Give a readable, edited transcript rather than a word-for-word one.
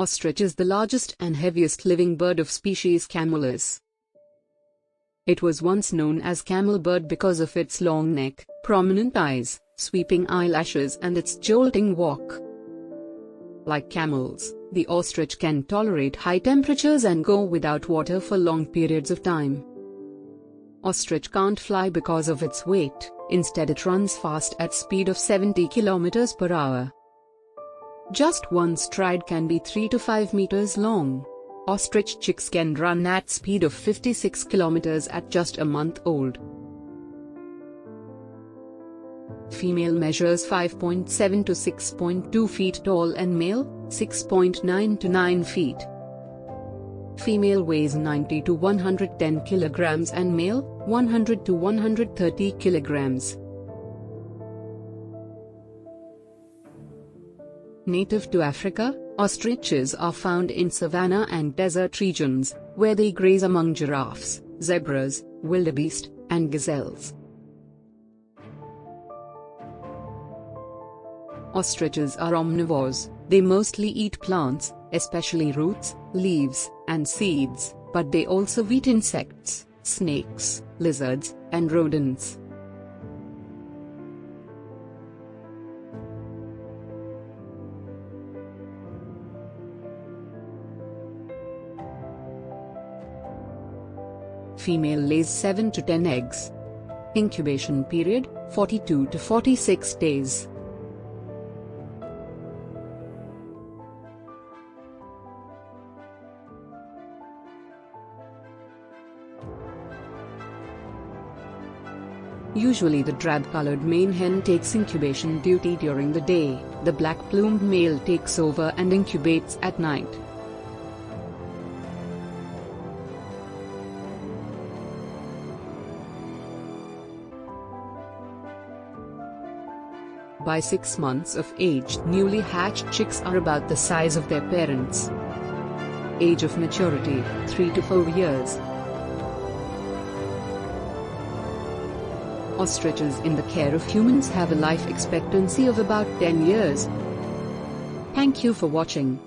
Ostrich is the largest and heaviest living bird of species Camelus. It was once known as camel bird because of its long neck, prominent eyes, sweeping eyelashes and its jolting walk. Like camels, the ostrich can tolerate high temperatures and go without water for long periods of time. Ostrich can't fly because of its weight, instead it runs fast at speed of 70 km per hour. Just one stride can be 3 to 5 meters long. Ostrich chicks can run at speed of 56 kilometers at just a month old. Female measures 5.7 to 6.2 feet tall and male, 6.9 to 9 feet. Female weighs 90 to 110 kilograms and male, 100 to 130 kilograms. Native to Africa, ostriches are found in savanna and desert regions, where they graze among giraffes, zebras, wildebeest, and gazelles. Ostriches are omnivores. They mostly eat plants, especially roots, leaves, and seeds, but they also eat insects, snakes, lizards, and rodents. Female lays 7 to 10 eggs. Incubation period, 42 to 46 days. Usually the drab-colored mane hen takes incubation duty during the day, the black-plumed male takes over and incubates at night. By 6 months of age, newly hatched chicks are about the size of their parents. Age of maturity, 3 to 4 years. Ostriches in the care of humans have a life expectancy of about 10 years. Thank you for watching.